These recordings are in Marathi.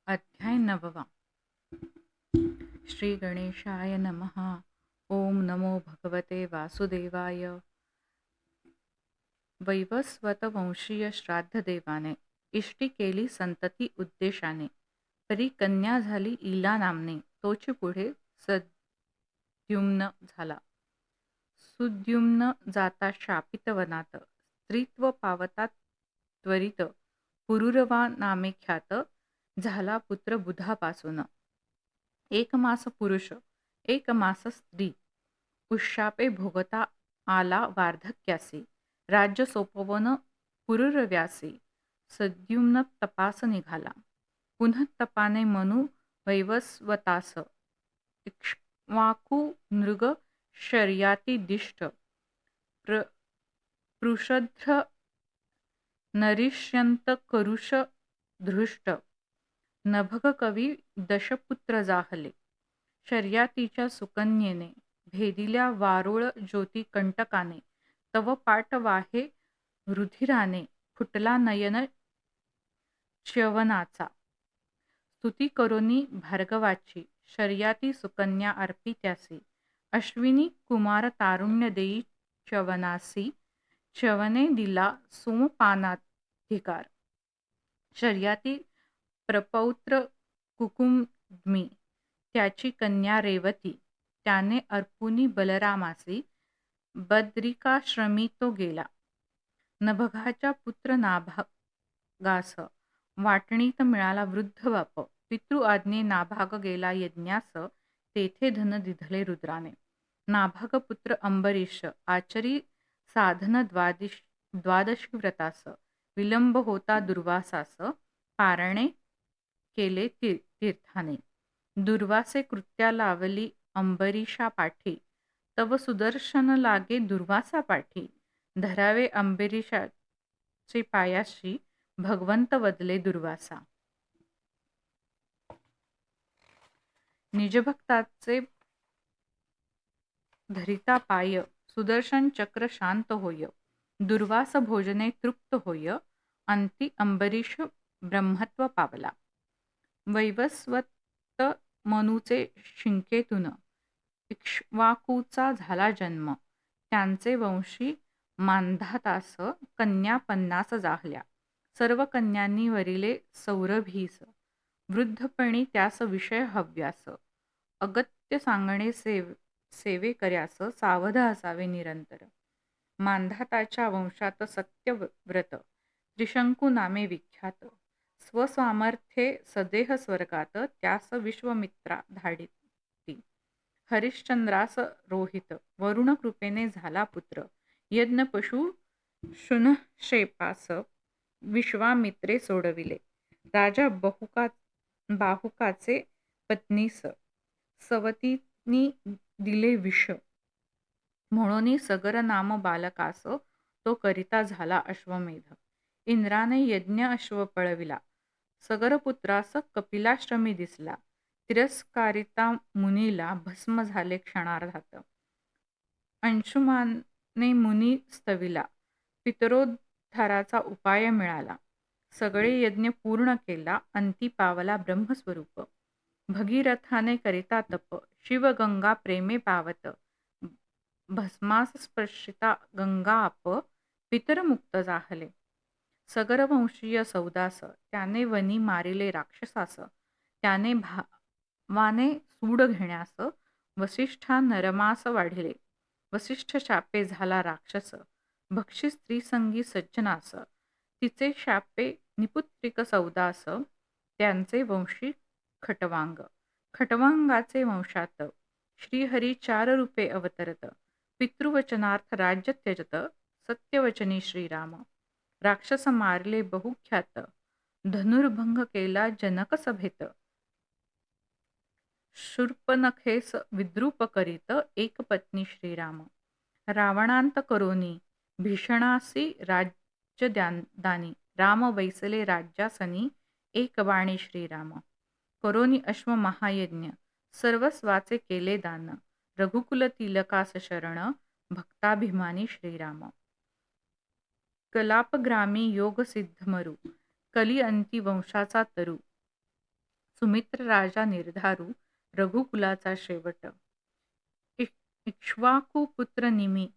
अध्याय 9. श्री गणेशाय नमः. ओम नमो भगवते वासुदेवाय. वैवस्वत वंशीय श्राद्ध देवाने इष्टी केली संतती उद्देशाने. परी कन्या झाली इला नामने, तोची पुढे सद्युम्न झाला. सुद्युम्न जाता शापित वनात, स्त्रीत्व पावता त्वरित. पुरुरवा नामे ख्यात, झाला पुत्र बुधापासून. एक मास पुरुष, एक मास स्त्री. उशापे भोगता आला वार्धक्यासी. राज्य सोपवन पुरुरव्यासी. सद्युम्न तपास निघाला. पुनः तपाने मनु वैवस्वतास. इक्ष्वाकु नृग शर्याती दिष्ट. पृषध्र नरिष्यंत करुष धृष्ट. नभग कवी दशपुत्र जाहले. शर्यातीच्या सुकन्येने भेदिल्या वारुळ ज्योती कंटकाने. तव पाट वाहे रुधिराने, फुटला नयन च्यवनाचा. स्तुती करोनी भार्गवाची, शर्याती सुकन्या अर्पित्यासी. अश्विनी कुमार तारुण्य देई च्यवनासी. च्यवने दिला सोमपानाधिकार. शर्याती प्रपौत्र कुकुम्मी, त्याची कन्या रेवती. त्याने अर्पुनी बलरामासी. बद्रिकाश्रमी तो गेला. नभगाच्या पुत्र नाभागास, वाटणीत मिळाला वृद्ध बाप. पितृ आज्ञे नाभाग गेला यज्ञास, तेथे धन दिधले रुद्राने. नाभाग पुत्र अंबरीश, आचरी साधन द्वादशी व्रतास. विलंब होता दुर्वासास, पारणे केले तीर्थाने. दुर्वासे कृत्या लावली अंबरीशा पाठी. तव सुदर्शन लागे दुर्वासा पाठी. धरावे अंबरीशाचे पायाशी, भगवंत वदले दुर्वासा. निजभक्ताचे धरिता पाय, सुदर्शन चक्र शांत होय. दुर्वास भोजने तृप्त होय, अंती अंबरीश ब्रह्मत्व पावला. वैवस्वत मनुचे शिंकेतून, इक्ष्वाकूचा झाला जन्म. त्यांचे वंशी मांधातास, कन्या 50 जाहल्या. सर्व कन्यांनी वरिले सौरभीस. वृद्धपणी त्यास विषय हव्यास. अगत्य सांगणे सेवे कर्यास, सावध असावे निरंतर. मांधाताच्या वंशात सत्यव्रत, त्रिशंकू नामे विख्यात. स्वसामर्थ्ये सदेह स्वर्गात, त्यास विश्वमित्रा धाडिती. हरिश्चंद्रास रोहित, वरुण कृपेने झाला पुत्र. यज्ञ पशु शुनशेपास, विश्वामित्रे सोडविले. राजा बाहुकाचे पत्नीस, सवतीनी दिले विष. म्हणून सगर नाम बालकास, तो करिता झाला अश्वमेध. इंद्राने यज्ञ अश्व पळविला. सगरपुत्रास कपिलाश्रमी दिसला. तिरस्कारिता मुनीला भस्म झाले क्षणार्धात. अंशुमाने मुनी स्तविला. पितरोद्धाराचा उपाय मिळाला. सगळे यज्ञ पूर्ण केला, अंती पावला ब्रह्मस्वरूप. भगीरथाने करिता तप, शिवगंगा प्रेमे पावत. भस्मास स्पर्शिता गंगा आप, पितरमुक्त जाहले. सगरवंशीय सौदास, त्याने वनी मारिले राक्षसास. त्याने भावाने सूड घेण्यास, वसिष्ठा नरमास वाढिले. वसिष्ठ शापे झाला राक्षस, भक्षी स्त्रीसंगी सज्जनास. तिचे शापे निपुत्रिक सौदास, त्यांचे वंशी खटवांग. खटवांगाचे वंशात श्रीहरी 4 रूपे अवतरत. पितृवचनार्थ राज्य त्यजत, सत्यवचनी श्रीराम. राक्षस मारले बहुख्यात, धनुर्भंग केला जनक सभेत. शूर्पनखेस विद्रूप करीत, एक पत्नी श्रीराम. रावणांत करोनी, भीषणासी राज्यदानी. राम वैसले राज्यासनी, एक बाणी श्रीराम. करोनी अश्व महायज्ञ, सर्वस्वाचे केले दान. रघुकुल तिलकास शरण, भक्ताभिमानी श्रीराम. कलापग्रामी योग सिद्ध मरु, कली अंती वंशाचा तरु. सुमित्र राजा निर्धारू रघुकुलाचा शेवट. इक्ष्वाकुपुत्र निमी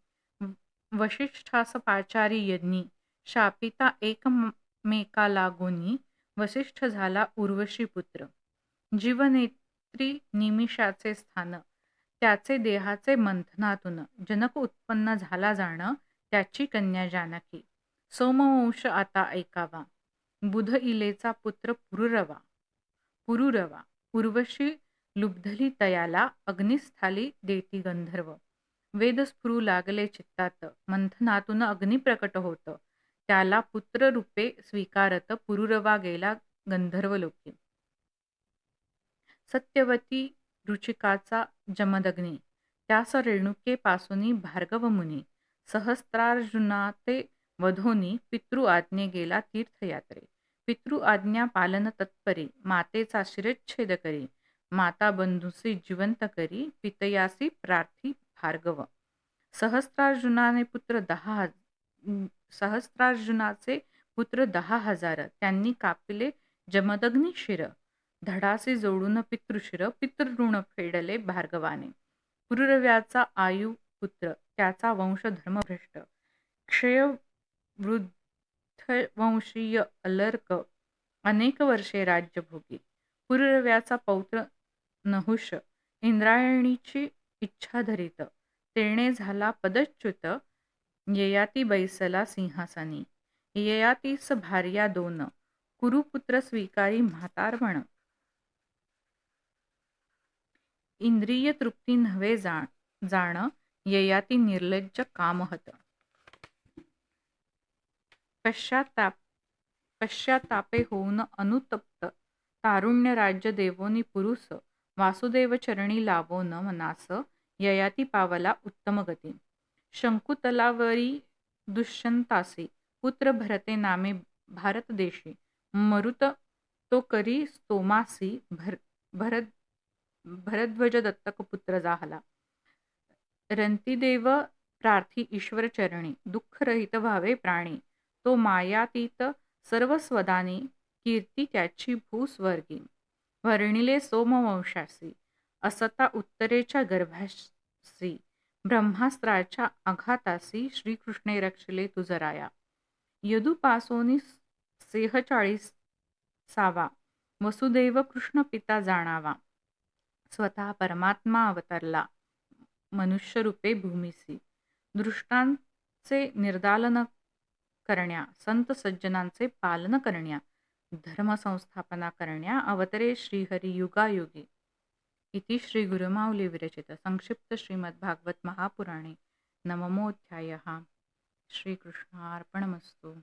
वसिष्ठास पाचारी यज्ञी शापिता एकमेका लागोनी वसिष्ठ झाला उर्वशी पुत्र. जीवनेत्री निमिषाचे स्थान त्याचे देहाचे मंथनातून जनक उत्पन्न झाला जाणं त्याची कन्या जानकी. सोमवंश आता ऐकावा. बुध इलेचा पुत्र पुरुरवा उर्वशी लुब्धली तयाला अग्निस्थाली देती गंधर्व. वेद स्फुरू लागले चित्तात मंथनातून अग्नी प्रकट होत त्याला पुत्ररूपे स्वीकारत पुरुरवा गेला गंधर्वलोकी. सत्यवती रुचिकाचा जमदग्नी त्यास रेणुकेपासूनी भार्गव मुनी. सहस्त्रार्जुना ते वधोनी पितृ आज्ञे गेला तीर्थयात्रे. पितृ आज्ञा पालन तत्परी मातेचा शिरच्छेद करी. माता बंधुसी जिवंत करी पितयासी प्रार्थी भार्गव. सहस्त्रार्जुनाचे पुत्र 10,000 त्यांनी कापिले जमदग्नी शिर. धडासी जोडून पितृशिर पितृऋण फेडले भार्गवाने. पुरुरव्याचा आयु पुत्र त्याचा वंश धर्मभ्रष्ट. क्षय वृद्धवंशीय अलर्क अनेक वर्षे राज्यभोगी. पुरुरव्याचा पौत्र नहुष इंद्रायणीची इच्छा धरीत तेणे झाला पदच्युत. ययाती बैसला सिंहासनी. ययातीस भार्या 2 कुरुपुत्र स्वीकारी म्हातारपण. इंद्रिय तृप्ती नव्हे जाण ययाती निर्लज्ज कामहत. पश्चातापे होऊन अनुतप्त तारुण्य राज्य देवोनी पुरुष वासुदेव चरणी लावोन मनास ययाती पावला उत्तम गती. शंकुतलावरी दुष्यंतासी पुत्र भरते नामे भारत देशी. मरुत तो करी स्तोमासी भरद्वज दत्तक पुत्र जाहला. रंतिदेव प्रार्थी ईश्वर चरणी दुःखरहित व्हावे प्राणी. तो मायातीत सर्वस्वदानी कीर्ती त्याची भूस्वर्गी. वर्णिले सोमवंशासी असता उत्तरेच्या गर्भासी. ब्रह्मास्त्राच्या आघातासी श्रीकृष्णे रक्षिले तुझराया. यदुपासोनी 46 वसुदेव कृष्ण पिता जाणावा. स्वतः परमात्मा अवतरला मनुष्यरूपे भूमिसी. दृष्टांचे निर्दालन करण्या संत सज्जनांचे पालन करण्या धर्मसंस्थापना करण्या अवतरे श्रीहरी युगायुगी. इति श्री गुरुमाऊली विरचित संक्षिप्त श्रीमद्भागवत महापुराणे नवमोऽध्यायः. श्रीकृष्णार्पणमस्तु.